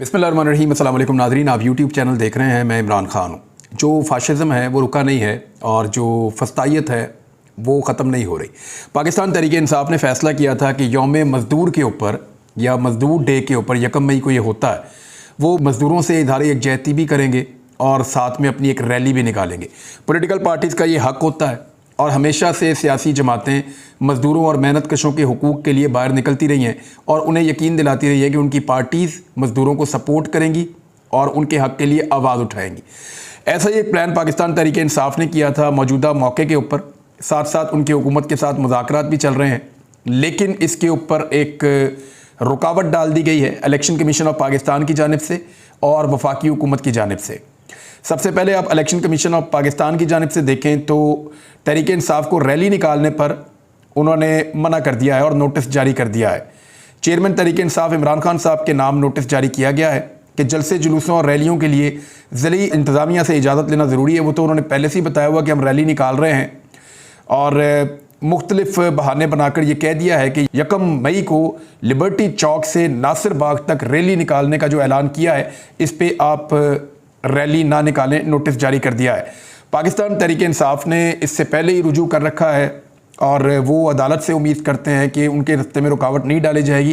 बिस्मिल्लाहिर्रहमानिर्रहीम। अस्सलाम वालेकुम नाज़रीन, आप यूट्यूब चैनल देख रहे हैं। मैं इमरान ख़ान हूँ। जो फ़ाशिज़्म है वो रुका नहीं है और जो फस्तायत है वो ख़त्म नहीं हो रही। पाकिस्तान तहरीक इंसाफ ने फ़ैसला किया था कि यौम मज़दूर के ऊपर या मज़दूर डे के ऊपर 1 मई को ये होता है, वो मज़दूरों से इज़हार यकजहती भी करेंगे और साथ में अपनी एक रैली भी निकालेंगे। पॉलिटिकल पार्टीज़ का ये हक़ होता है और हमेशा से सियासी जमातें मज़दूरों और मेहनत कशों के हुकूक़ के लिए बाहर निकलती रही हैं और उन्हें यकीन दिलाती रही है कि उनकी पार्टीज़ मज़दूरों को सपोर्ट करेंगी और उनके हक़ के लिए आवाज़ उठाएंगी। ऐसा ही एक प्लान पाकिस्तान तहरीक इंसाफ ने किया था मौजूदा मौके के ऊपर। साथ साथ उनकी हुकूमत के साथ मुज़ाकरात भी चल रहे हैं, लेकिन इसके ऊपर एक रुकावट डाल दी गई है इलेक्शन कमीशन ऑफ पाकिस्तान की जानिब से और वफाकी हुकूमत की जानिब से। सबसे पहले आप इलेक्शन कमीशन ऑफ पाकिस्तान की जानिब से देखें तो तहरीक इंसाफ को रैली निकालने पर उन्होंने मना कर दिया है और नोटिस जारी कर दिया है। चेयरमैन तहरीक इंसाफ इमरान खान साहब के नाम नोटिस जारी किया गया है कि जलसे जुलूसों और रैलियों के लिए ज़िली इंतज़ामिया से इजाज़त लेना ज़रूरी है। वो तो उन्होंने पहले से ही बताया हुआ कि हम रैली निकाल रहे हैं और मुख्तलिफ बहाने बनाकर ये कह दिया है कि 1 मई को लिबर्टी चौक से नासिर बाग तक रैली निकालने का जो ऐलान किया है, इस पर आप रैली ना निकालें, नोटिस जारी कर दिया है। पाकिस्तान तहरीक इंसाफ ने इससे पहले ही रुजू कर रखा है और वो अदालत से उम्मीद करते हैं कि उनके रस्ते में रुकावट नहीं डाली जाएगी।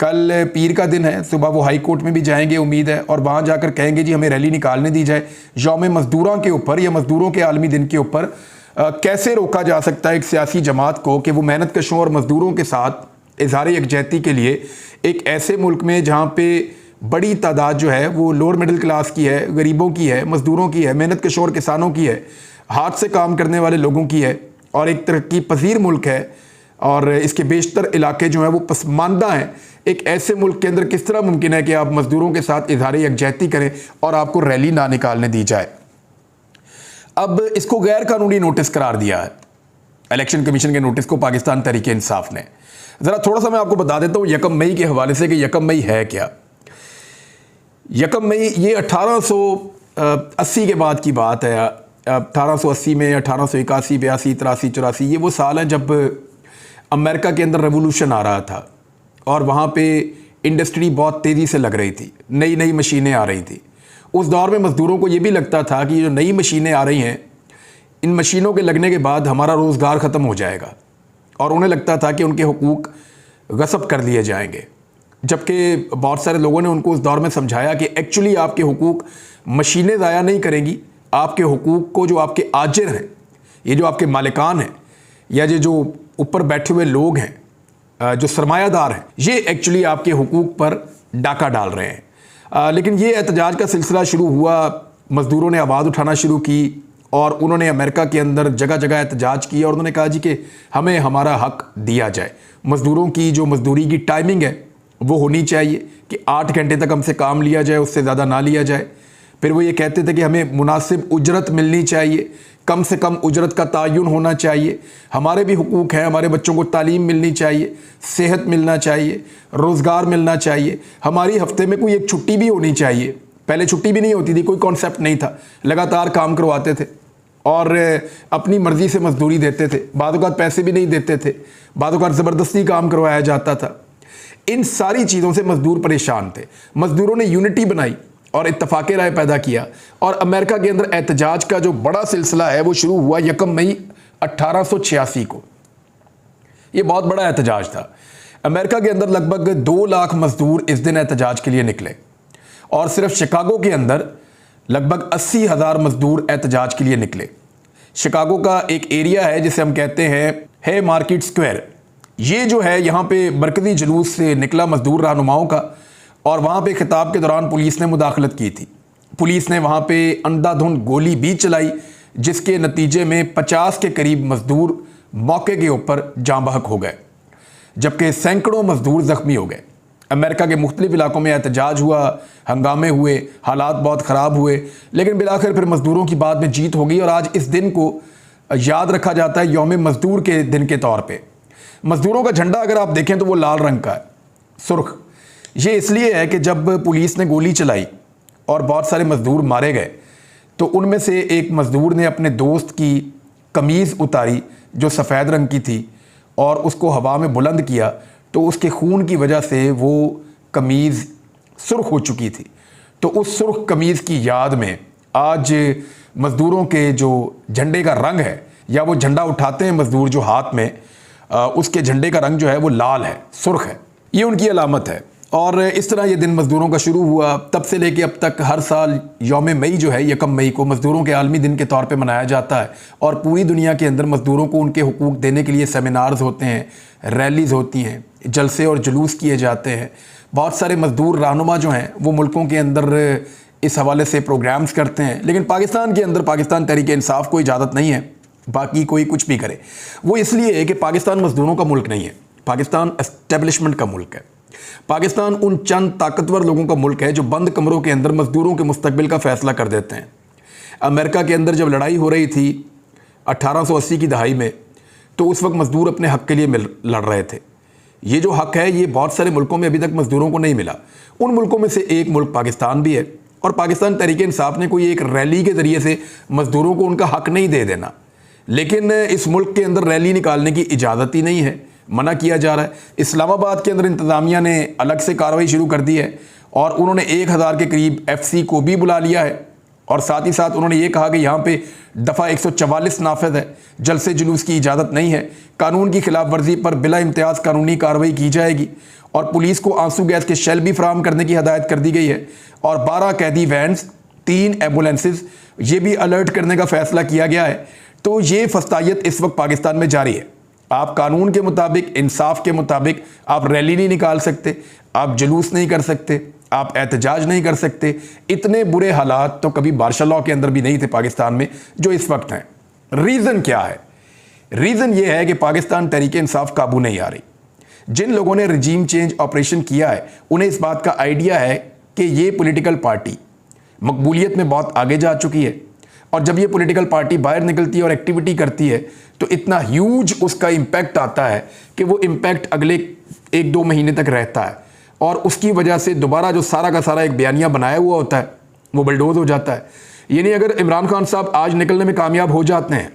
कल पीर का दिन है, सुबह वो हाई कोर्ट में भी जाएंगे उम्मीद है और वहाँ जाकर कहेंगे जी हमें रैली निकालने दी जाए। यौम मज़दूरों के ऊपर या मज़दूरों के आलमी दिन के ऊपर कैसे रोका जा सकता है एक सियासी जमात को कि वो मेहनत कशों और मज़दूरों के साथ इज़हार यकजहती के लिए एक ऐसे मुल्क में जहाँ पे बड़ी तादाद जो है वो लोअर मिडिल क्लास की है, गरीबों की है, मज़दूरों की है, मेहनत कशों और किसानों की है, हाथ से काम करने वाले लोगों की है और एक तरक्की पजीर मुल्क है और इसके बेशतर इलाके जो हैं वो पसमानदा हैं। एक ऐसे मुल्क के अंदर किस तरह मुमकिन है कि आप मज़दूरों के साथ इज़हार यकजहती करें और आपको रैली ना निकालने दी जाए। अब इसको गैर कानूनी नोटिस करार दिया है इलेक्शन कमीशन के नोटिस को पाकिस्तान तहरीक इंसाफ ने। ज़रा थोड़ा सा मैं आपको बता देता हूँ 1 मई के हवाले से कि 1 मई है क्या। 1 मई ये 1880 के बाद की बात है। 1880 में 1881, 82, 83, 84 ये वो साल हैं जब अमेरिका के अंदर रेवोल्यूशन आ रहा था और वहाँ पे इंडस्ट्री बहुत तेज़ी से लग रही थी, नई नई मशीनें आ रही थी। उस दौर में मज़दूरों को ये भी लगता था कि जो नई मशीनें आ रही हैं, इन मशीनों के लगने के बाद हमारा रोज़गार ख़त्म हो जाएगा और उन्हें लगता था कि उनके हुकूक गस्ब कर लिए जाएंगे। जबकि बहुत सारे लोगों ने उनको उस दौर में समझाया कि एक्चुअली आपके हुकूक मशीनें ज़ाया नहीं करेंगी, आपके हुकूक को जो आपके आजिर हैं, ये जो आपके मालिकान हैं या ये जो ऊपर बैठे हुए लोग हैं, जो सरमायादार हैं, ये एक्चुअली आपके हुकूक पर डाका डाल रहे हैं। लेकिन ये एहतजाज का सिलसिला शुरू हुआ, मज़दूरों ने आवाज़ उठाना शुरू की और उन्होंने अमेरिका के अंदर जगह जगह एहतजाज किया और उन्होंने कहा जी कि हमें हमारा हक़ दिया जाए। मज़दूरों की जो मज़दूरी की टाइमिंग है वो होनी चाहिए कि 8 घंटे तक हमसे काम लिया जाए, उससे ज़्यादा ना लिया जाए। फिर वो ये कहते थे कि हमें मुनासिब उजरत मिलनी चाहिए, कम से कम उजरत का तयन होना चाहिए, हमारे भी हुकूक हैं, हमारे बच्चों को तालीम मिलनी चाहिए, सेहत मिलना चाहिए, रोज़गार मिलना चाहिए, हमारी हफ्ते में कोई एक छुट्टी भी होनी चाहिए। पहले छुट्टी भी नहीं होती थी, कोई कॉन्सेप्ट नहीं था, लगातार काम करवाते थे और अपनी मर्ज़ी से मजदूरी देते थे, बाद औक़ात पैसे भी नहीं देते थे, बाद औक़ात ज़बरदस्ती काम करवाया जाता था। इन सारी चीज़ों से मज़दूर परेशान थे। मज़दूरों ने यूनिटी बनाई और इत्तफ़ाक़ राय पैदा किया और अमेरिका के अंदर एहतजाज का जो बड़ा सिलसिला है वो शुरू हुआ 1 मई 1886 को। ये बहुत बड़ा एहतजाज था। अमेरिका के अंदर लगभग 2 लाख मज़दूर इस दिन एहतजाज के लिए निकले और सिर्फ शिकागो के अंदर लगभग 80,000 मज़दूर एहतजाज के लिए निकले। शिकागो का एक एरिया है जिसे हम कहते हैं है मार्केट स्क्वायर। ये जो है यहाँ पे मरकज़ी जुलूस से निकला मज़दूर रहनुमाओं का और वहाँ पे खिताब के दौरान पुलिस ने मुदाखलत की थी। पुलिस ने वहाँ पे अंधाधुंध गोली भी चलाई जिसके नतीजे में 50 के करीब मज़दूर मौके के ऊपर जाँ बहक हो गए, जबकि सैकड़ों मज़दूर ज़ख्मी हो गए। अमेरिका के मुख्तलिफ इलाकों में एहतजाज हुआ, हंगामे हुए, हालात बहुत ख़राब हुए, लेकिन बिलाखिर फिर मज़दूरों की बाद में जीत हो गई और आज इस दिन को याद रखा जाता है यौम मज़दूर के दिन के तौर पर। मज़दूरों का झंडा अगर आप देखें तो वो लाल रंग का है, सुर्ख। ये इसलिए है कि जब पुलिस ने गोली चलाई और बहुत सारे मज़दूर मारे गए तो उनमें से एक मज़दूर ने अपने दोस्त की कमीज़ उतारी जो सफ़ेद रंग की थी और उसको हवा में बुलंद किया, तो उसके खून की वजह से वो कमीज़ सुर्ख हो चुकी थी। तो उस सुर्ख कमीज़ की याद में आज मज़दूरों के जो झंडे का रंग है, या वो झंडा उठाते हैं मज़दूर जो हाथ में, उसके झंडे का रंग जो है वो लाल है, सुर्ख है। ये उनकी अलामत है। और इस तरह ये दिन मज़दूरों का शुरू हुआ। तब से लेके अब तक हर साल यौम मई जो है 1 मई को मज़दूरों के आलमी दिन के तौर पे मनाया जाता है। और पूरी दुनिया के अंदर मज़दूरों को उनके हुकूक देने के लिए सेमिनार्स होते हैं, रैलीज़ होती हैं, जलसे और जुलूस किए जाते हैं। बहुत सारे मज़दूर रहनुमा जो हैं वो मुल्कों के अंदर इस हवाले से प्रोग्राम्स करते हैं। लेकिन पाकिस्तान के अंदर पाकिस्तान तहरीक इंसाफ को इजाज़त नहीं है बाकी कोई कुछ भी करे। वो इसलिए है कि पाकिस्तान मज़दूरों का मुल्क नहीं है, पाकिस्तान एस्टेब्लिशमेंट का मुल्क है। पाकिस्तान उन चंद ताकतवर लोगों का मुल्क है जो बंद कमरों के अंदर मज़दूरों के मुस्तकबिल का फ़ैसला कर देते हैं। अमेरिका के अंदर जब लड़ाई हो रही थी 1880 की दहाई में, तो उस वक्त मज़दूर अपने हक़ के लिए लड़ रहे थे। ये जो हक़ है ये बहुत सारे मुल्कों में अभी तक मज़दूरों को नहीं मिला। उन मुल्कों में से एक मुल्क पाकिस्तान भी है। और पाकिस्तान तहरीक इंसाफ ने कोई एक रैली के ज़रिए से मज़दूरों को उनका हक़ नहीं दे देना, लेकिन इस मुल्क के अंदर रैली निकालने की इजाज़त ही नहीं है, मना किया जा रहा है। इस्लामाबाद के अंदर इंतज़ामिया ने अलग से कार्रवाई शुरू कर दी है और उन्होंने 1000 के करीब FC को भी बुला लिया है। और साथ ही साथ उन्होंने ये कहा कि यहाँ पे दफ़ा 144 नाफिज है, जलसे जुलूस की इजाज़त नहीं है, कानून की खिलाफ वर्जी पर बिला इम्तियाज़ कानूनी कार्रवाई की जाएगी। और पुलिस को आंसू गैस के शेल भी फराहम करने की हदायत कर दी गई है। और 12 कैदी वैन्स, 3 एम्बुलेंसेस, ये भी अलर्ट करने का फ़ैसला किया गया है। तो ये फस्तायत इस वक्त पाकिस्तान में जारी है। आप कानून के मुताबिक, इंसाफ के मुताबिक आप रैली नहीं निकाल सकते, आप जुलूस नहीं कर सकते, आप एहतजाज नहीं कर सकते। इतने बुरे हालात तो कभी मार्शल लॉ के अंदर भी नहीं थे पाकिस्तान में जो इस वक्त हैं। रीज़न क्या है? रीज़न ये है कि पाकिस्तान तहरीक इंसाफ काबू नहीं आ रही। जिन लोगों ने रजीम चेंज ऑपरेशन किया है उन्हें इस बात का आइडिया है कि ये पॉलिटिकल पार्टी मकबूलियत में बहुत आगे जा चुकी है। और जब ये पॉलिटिकल पार्टी बाहर निकलती है और एक्टिविटी करती है तो इतना ह्यूज उसका इम्पैक्ट आता है कि वो इम्पैक्ट अगले 1-2 महीने तक रहता है। और उसकी वजह से दोबारा जो सारा का सारा एक बयानिया बनाया हुआ होता है वो बलडोज हो जाता है। यानी अगर इमरान खान साहब आज निकलने में कामयाब हो जाते हैं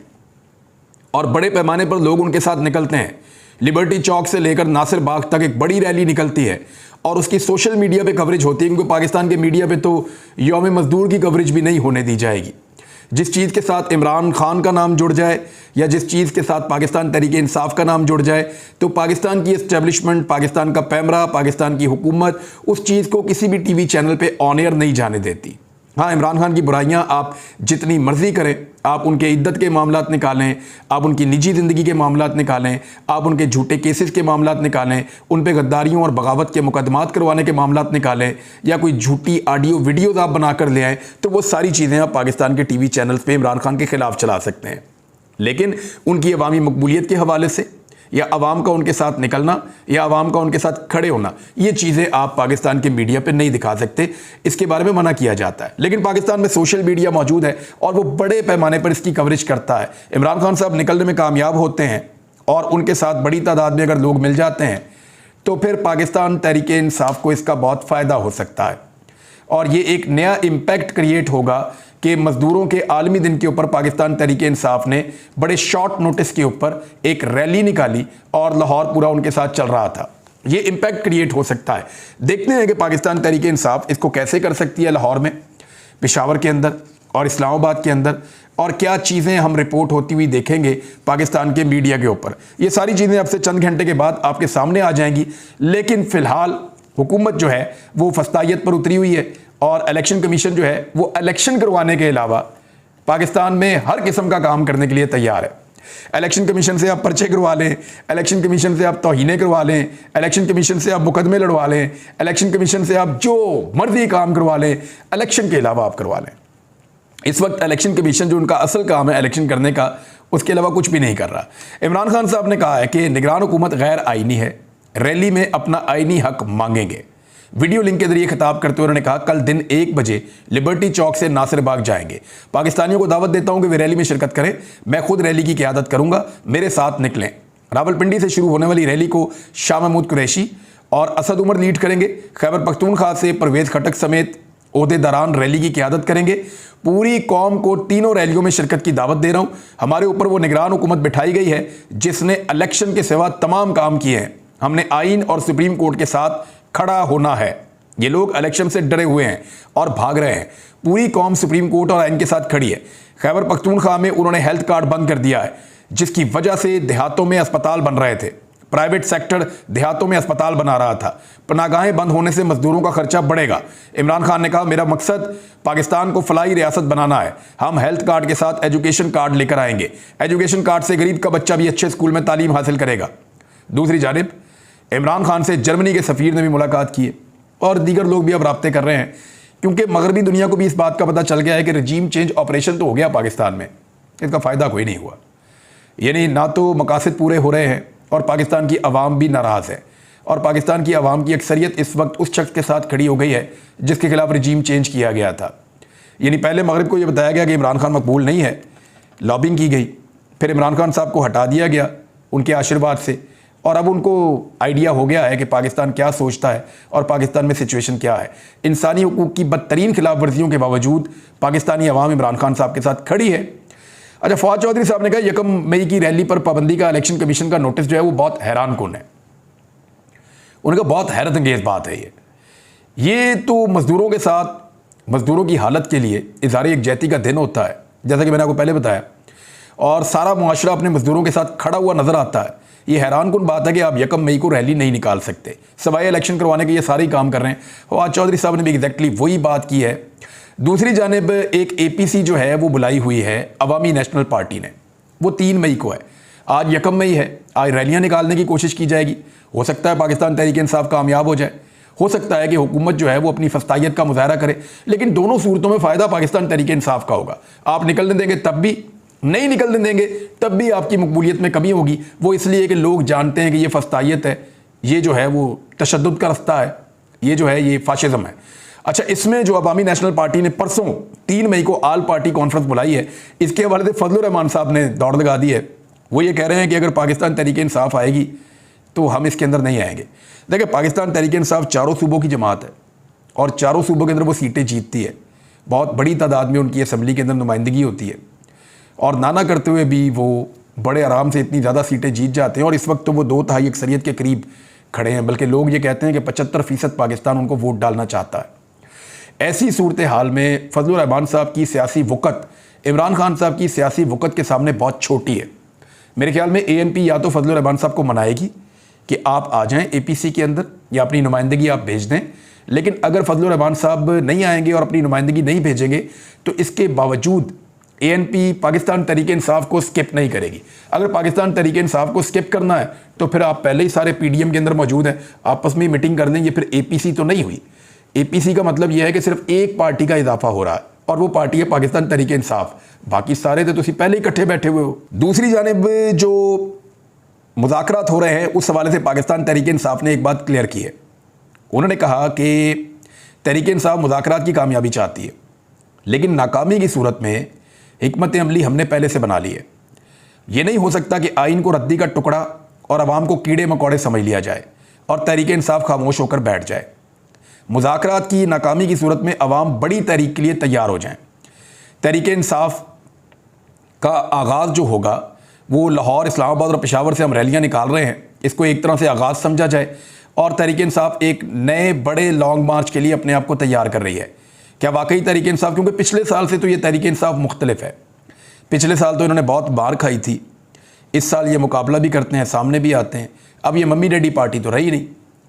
और बड़े पैमाने पर लोग उनके साथ निकलते हैं, लिबर्टी चौक से लेकर नासिर बाग तक एक बड़ी रैली निकलती है और उसकी सोशल मीडिया पे कवरेज होती है, क्योंकि पाकिस्तान के मीडिया पे तो यौम मज़दूर की कवरेज भी नहीं होने दी जाएगी। जिस चीज़ के साथ इमरान खान का नाम जुड़ जाए या जिस चीज़ के साथ पाकिस्तान तहरीक इंसाफ का नाम जुड़ जाए तो पाकिस्तान की एस्टेब्लिशमेंट, पाकिस्तान का पैमरा, पाकिस्तान की हुकूमत उस चीज़ को किसी भी टीवी चैनल पे ऑन एयर नहीं जाने देती। हाँ, इमरान खान की बुराइयाँ आप जितनी मर्जी करें, आप उनके इद्दत के मामलात निकालें, आप उनकी निजी ज़िंदगी के मामलात निकालें, आप उनके झूठे केसेस के मामलात निकालें, उन पे गद्दारियों और बगावत के मुकदमात करवाने के मामलात निकालें, या कोई झूठी ऑडियो वीडियोज़ आप बना कर ले आएँ, तो वो सारी चीज़ें आप पाकिस्तान के टीवी चैनल्स पे इमरान खान के ख़िलाफ़ चला सकते हैं। लेकिन उनकी अवामी मकबूलियत के हवाले से या अवाम का उनके साथ निकलना या अवाम का उनके साथ खड़े होना, ये चीज़ें आप पाकिस्तान के मीडिया पे नहीं दिखा सकते, इसके बारे में मना किया जाता है। लेकिन पाकिस्तान में सोशल मीडिया मौजूद है और वो बड़े पैमाने पर इसकी कवरेज करता है। इमरान खान साहब निकलने में कामयाब होते हैं और उनके साथ बड़ी तादाद में अगर लोग मिल जाते हैं तो फिर पाकिस्तान तहरीक इंसाफ को इसका बहुत फ़ायदा हो सकता है और ये एक नया इम्पैक्ट क्रिएट होगा कि मज़दूरों के आलमी दिन के ऊपर पाकिस्तान तहरीक इंसाफ ने बड़े शॉर्ट नोटिस के ऊपर एक रैली निकाली और लाहौर पूरा उनके साथ चल रहा था। ये इम्पैक्ट क्रिएट हो सकता है। देखते हैं कि पाकिस्तान तहरीक इंसाफ इसको कैसे कर सकती है लाहौर में, पेशावर के अंदर और इस्लामाबाद के अंदर, और क्या चीज़ें हम रिपोर्ट होती हुई देखेंगे पाकिस्तान के मीडिया के ऊपर। ये सारी चीज़ें अब से चंद घंटे के बाद आपके सामने आ जाएंगी। लेकिन फ़िलहाल हुकूमत जो है वो फस्तायत पर उतरी हुई है और इलेक्शन कमीशन जो है वो इलेक्शन करवाने के अलावा पाकिस्तान में हर किस्म का काम करने के लिए तैयार है। इलेक्शन कमीशन से आप पर्चे करवा लें, इलेक्शन कमीशन से आप तौहीनें करवा लें, इलेक्शन कमीशन से आप मुकदमे लड़वा लें, इलेक्शन कमीशन से आप जो मर्जी काम करवा लें, इलेक्शन के अलावा आप करवा लें। इस वक्त इलेक्शन कमीशन जो उनका असल काम है इलेक्शन करने का, उसके अलावा कुछ भी नहीं कर रहा। इमरान खान साहब ने कहा है कि निगरान हुकूमत गैर आईनी है, रैली में अपना आईनी हक मांगेंगे। वीडियो लिंक के जरिए खिताब करते हुए उन्होंने कहा, कल दिन 1 बजे लिबर्टी चौक से नासिर बाग जाएंगे। पाकिस्तानियों को दावत देता हूं कि वे रैली में शिरकत करें, मैं खुद रैली की क़यादत करूंगा, मेरे साथ निकलें। रावलपिंडी से शुरू होने वाली रैली को शाह महमूद कुरैशी और असद उमर लीड करेंगे। खैबर पख्तूनख्वा से परवेज़ खटक समेत ओहदेदारान रैली की क़यादत करेंगे। पूरी कौम को तीनों रैलियों में शिरकत की दावत दे रहा हूं। हमारे ऊपर वो निगरान हुकूमत बिठाई गई है जिसने इलेक्शन के सिवा तमाम काम किए हैं। हमने आइन और सुप्रीम कोर्ट के साथ खड़ा होना है। ये लोग इलेक्शन से डरे हुए हैं और भाग रहे हैं। पूरी कौम सुप्रीम कोर्ट और आइन के साथ खड़ी है। खैबर पख्तूनख्वा में उन्होंने हेल्थ कार्ड बंद कर दिया है, जिसकी वजह से देहातों में अस्पताल बन रहे थे। प्राइवेट सेक्टर देहातों में अस्पताल बना रहा था। पनागाहें बंद होने से मजदूरों का खर्चा बढ़ेगा। इमरान खान ने कहा, मेरा मकसद पाकिस्तान को फलाही रियासत बनाना है। हम हेल्थ कार्ड के साथ एजुकेशन कार्ड लेकर आएंगे। एजुकेशन कार्ड से गरीब का बच्चा भी अच्छे स्कूल में तालीम हासिल करेगा। दूसरी जानिब इमरान खान से जर्मनी के सफ़ीर ने भी मुलाकात की है और दीगर लोग भी अब राब्ते कर रहे हैं, क्योंकि मगरबी दुनिया को भी इस बात का पता चल गया है कि रजीम चेंज ऑपरेशन तो हो गया पाकिस्तान में, इसका फ़ायदा कोई नहीं हुआ। यानी ना तो मकासद पूरे हो रहे हैं और पाकिस्तान की आवाम भी नाराज़ है। और पाकिस्तान की आवाम की अक्सरियत इस वक्त उस शख्स के साथ खड़ी हो गई है जिसके खिलाफ रजीम चेंज किया गया था। यानी पहले मगरब को यह बताया गया कि इमरान खान मकबूल नहीं है, लॉबिंग की गई, फिर इमरान खान साहब को हटा दिया गया उनके आशीर्वाद से, और अब उनको आइडिया हो गया है कि पाकिस्तान क्या सोचता है और पाकिस्तान में सिचुएशन क्या है। इंसानी हुकूक की बदतरीन खिलाफ वर्जियों के बावजूद पाकिस्तानी अवाम इमरान खान साहब के साथ खड़ी है। अच्छा, फवाद चौधरी साहब ने कहा 1 मई की रैली पर पाबंदी का इलेक्शन कमीशन का नोटिस जो है वो बहुत हैरान कुन है। उनका बहुत हैरत अंगेज बात है ये तो मजदूरों के साथ, मजदूरों की हालत के लिए इज़हार यकजहती का दिन होता है, जैसा कि मैंने आपको पहले बताया, और सारा मुआशरा अपने मजदूरों के साथ खड़ा हुआ नजर आता है। ये हैरान कुन बात है कि आप 1 मई को रैली नहीं निकाल सकते, सवाए इलेक्शन करवाने के ये सारे काम कर रहे हैं। फवाद चौधरी साहब ने भी एग्जैक्टली वही बात की है। दूसरी जानिब एक APC जो है वो बुलाई हुई है अवामी नेशनल पार्टी ने, वो 3 मई को है। आज 1 मई है, आज रैलियां निकालने की कोशिश की जाएगी। हो सकता है पाकिस्तान तहरीक इंसाफ कामयाब हो जाए, हो सकता है कि हुकूमत जो है वो अपनी फस्तायत का मुजाहरा करे, लेकिन दोनों सूरतों में फ़ायदा पाकिस्तान तहरीक इंसाफ का होगा। आप निकलने देंगे तब भी, नहीं निकलने देंगे तब भी आपकी मकबूलियत में कमी होगी। वो इसलिए कि लोग जानते हैं कि ये फस्तायत है, ये जो है वो तशद्दुद का रास्ता है, ये जो है ये फाशिज्म है। अच्छा, इसमें जो अवामी नेशनल पार्टी ने परसों 3 मई को आल पार्टी कॉन्फ्रेंस बुलाई है, इसके हवाले से फजलुर रहमान साहब ने दौड़ लगा दी है। वो ये कह रहे हैं कि अगर पाकिस्तान तहरीक इंसाफ आएगी तो हम इसके अंदर नहीं आएंगे। देखिए, पाकिस्तान तहरीक इंसाफ चारों सूबों की जमात है और चारों सूबों के अंदर वो सीटें जीतती है। बहुत बड़ी तादाद में उनकी असम्बली के अंदर नुमाइंदगी होती है और नाना करते हुए भी वो बड़े आराम से इतनी ज़्यादा सीटें जीत जाते हैं। और इस वक्त तो वो 2/3 अक्सरियत के करीब खड़े हैं, बल्कि लोग ये कहते हैं कि 75% पाकिस्तान उनको वोट डालना चाहता है। ऐसी सूरत हाल में फजलुर रहमान साहब की सियासी वक़्त इमरान खान साहब की सियासी वक़्त के सामने बहुत छोटी है। मेरे ख्याल में ANP या तो फजलुर रहमान साहब को मनाएगी कि आप आ जाएं APC के अंदर या अपनी नुमाइंदगी आप भेज दें, लेकिन अगर फजलुर रहमान साहब नहीं आएंगे और अपनी नुमाइंदगी नहीं भेजेंगे तो इसके बावजूद ANP पाकिस्तान तहरीक इंसाफ को स्किप नहीं करेगी। अगर पाकिस्तान तहरीक इंसाफ को स्किप करना है तो फिर आप पहले ही सारे PDM के अंदर मौजूद हैं, आपस में मीटिंग कर लें। ये फिर APC तो नहीं हुई। APC का मतलब यह है कि सिर्फ एक पार्टी का इजाफा हो रहा है और वो पार्टी है पाकिस्तान तहरीक इंसाफ। बाकी सारे तो तुम पहले ही इकट्ठे बैठे हुए हो। दूसरी जानिब जो मुज़ाकरात हो रहे हैं उस हवाले से पाकिस्तान तहरीक इंसाफ ने एक बात क्लियर की है। उन्होंने कहा कि तहरीक इंसाफ मुज़ाकरात की कामयाबी चाहती है, लेकिन नाकामी की सूरत में हिकमत अमली हमने पहले से बना ली है। ये नहीं हो सकता कि आइन को रद्दी का टुकड़ा और अवाम को कीड़े मकोड़े समझ लिया जाए और तहरीक इंसाफ खामोश होकर बैठ जाए। मुज़ाकरात की नाकामी की सूरत में अवाम बड़ी तहरीक के लिए तैयार हो जाएं। तहरीक इंसाफ का आगाज़ जो होगा वो लाहौर, इस्लामाबाद और पेशावर से हम रैलियां निकाल रहे हैं, इसको एक तरह से आगाज़ समझा जाए और तहरीक इंसाफ एक नए बड़े लॉन्ग मार्च के लिए अपने आप को तैयार कर रही है। क्या वाकई तहरीक इंसाफ, क्योंकि पिछले साल से तो ये तहरीक इंसाफ मुख्तलिफ है। पिछले साल तो इन्होंने बहुत मार खाई थी, इस साल ये मुकाबला भी करते हैं, सामने भी आते हैं। अब ये मम्मी डैडी पार्टी तो रही नहीं,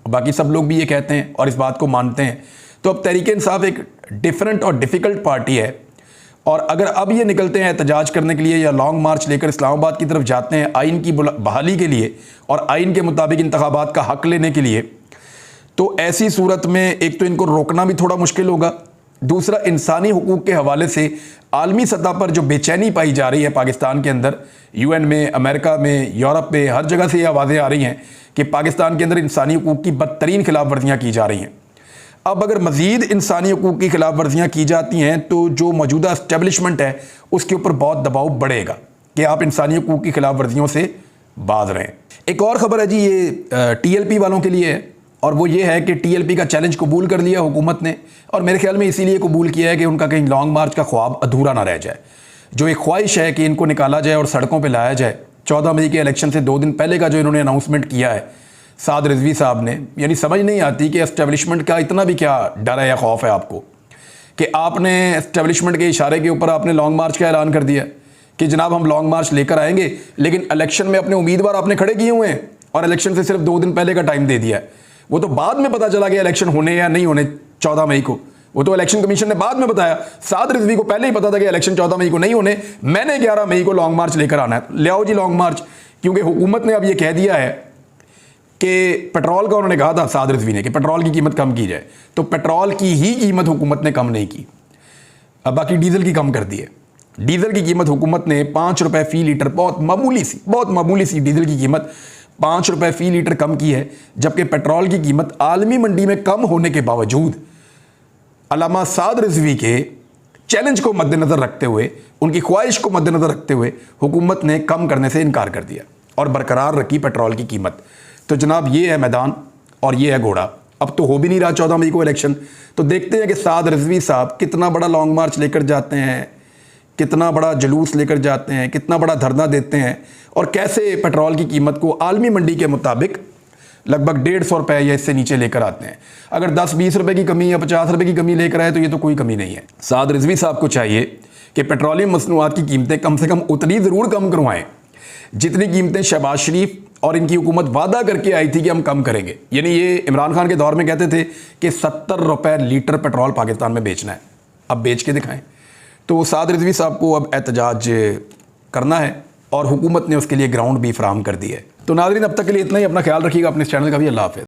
बाकी सब लोग भी ये कहते हैं और इस बात को मानते हैं। तो अब तहरीक इंसाफ एक डिफरेंट और डिफ़िकल्ट पार्टी है और अगर अब ये निकलते हैं एहतजाज करने के लिए या लॉन्ग मार्च लेकर इस्लामाबाद की तरफ जाते हैं आइन की बहाली के लिए और आइन के मुताबिक इंतखाबात का हक लेने के लिए, तो ऐसी सूरत में एक तो इनको रोकना भी थोड़ा मुश्किल होगा, दूसरा इंसानी हुकूक के हवाले से आलमी सतह पर जो बेचैनी पाई जा रही है पाकिस्तान के अंदर, UN में, अमेरिका में, यूरोप में, हर जगह से ये आवाज़ें आ रही हैं कि पाकिस्तान के अंदर इंसानी हुकूक की बदतरीन खिलाफ वर्जियाँ की जा रही हैं। अब अगर मज़ीद इंसानी हुकूक की खिलाफ वर्जियाँ की जाती हैं तो जो मौजूदा इस्टेब्लिशमेंट है उसके ऊपर बहुत दबाव बढ़ेगा कि आप इंसानी हुकूक की खिलाफ वर्जियों से बाज रहें। एक और ख़बर है जी, ये TLP वालों के लिए है और वो ये है कि TLP का चैलेंज कबूल कर लिया हुकूमत ने और मेरे ख्याल में इसीलिए कबूल किया है कि उनका कहीं लॉन्ग मार्च का ख्वाब अधूरा ना रह जाए। जो एक ख्वाहिश है कि इनको निकाला जाए और सड़कों पर लाया जाए, 14 मई के इलेक्शन से 2 दिन पहले का जो इन्होंने अनाउंसमेंट किया है साद रिजवी साहब ने, यानी समझ नहीं आती कि एस्टेब्लिशमेंट का इतना भी क्या डर है या खौफ है आपको कि आपने एस्टेब्लिशमेंट के इशारे के ऊपर आपने लॉन्ग मार्च का ऐलान कर दिया कि जनाब हम लॉन्ग मार्च लेकर आएंगे, लेकिन इलेक्शन में अपने उम्मीदवार आपने खड़े किए हुए हैं और इलेक्शन से सिर्फ 2 दिन पहले का टाइम दे दिया है। वो तो बाद में पता चला कि इलेक्शन होने या नहीं होने 14 मई को, वो तो इलेक्शन कमीशन ने बाद में बताया। साद रिजवी को पहले ही पता था कि इलेक्शन 14 मई को नहीं होने, मैंने 11 मई को लॉन्ग मार्च लेकर आना है, ले आओ जी लॉन्ग मार्च। क्योंकि हुकूमत ने अब ये कह दिया है कि पेट्रोल का, उन्होंने कहा था साद रिजवी ने कि पेट्रोल की कीमत कम की जाए, तो पेट्रोल की ही कीमत हुकूमत ने कम नहीं की, अब बाकी डीजल की कम कर दी है। डीजल की कीमत हुकूमत ने 5 रुपए फी लीटर, बहुत मामूली सी डीजल की कीमत 5 रुपए फी लीटर कम की है, जबकि पेट्रोल की कीमत आलमी मंडी में कम होने के बावजूद अल्लामा साद रिजवी के चैलेंज को मद्देनजर रखते हुए, उनकी ख्वाहिश को मद्देनजर रखते हुए हुकूमत ने कम करने से इनकार कर दिया और बरकरार रखी पेट्रोल की कीमत। तो जनाब ये है मैदान और ये है घोड़ा। अब तो हो भी नहीं रहा 14 मई को इलेक्शन, तो देखते हैं कि साद रिजवी साहब कितना बड़ा लॉन्ग मार्च लेकर जाते हैं, कितना बड़ा जुलूस लेकर जाते हैं, कितना बड़ा धरना देते हैं और कैसे पेट्रोल की कीमत को आलमी मंडी के मुताबिक लगभग 150 रुपये या इससे नीचे लेकर आते हैं। अगर 10-20 रुपये की कमी या 50 रुपये की कमी लेकर आए तो ये तो कोई कमी नहीं है। साद रिजवी साहब को चाहिए कि पेट्रोलियम मसनूआत की कीमतें कम से कम उतनी ज़रूर कम करवाएं जितनी कीमतें शहबाज शरीफ और इनकी हुकूमत वादा करके आई थी कि हम कम करेंगे। यानी ये इमरान खान के दौर में कहते थे कि 70 रुपये लीटर पेट्रोल पाकिस्तान में बेचना है, अब बेच के दिखाएं। तो साद रिजवी साहब को अब एहतजाज करना है और हुकूमत ने उसके लिए ग्राउंड भी फराहम कर दी है। तो नाज़रीन अब तक के लिए इतना ही। अपना ख्याल रखिएगा, अपने इस चैनल का भी। अल्लाह हाफ़िज़।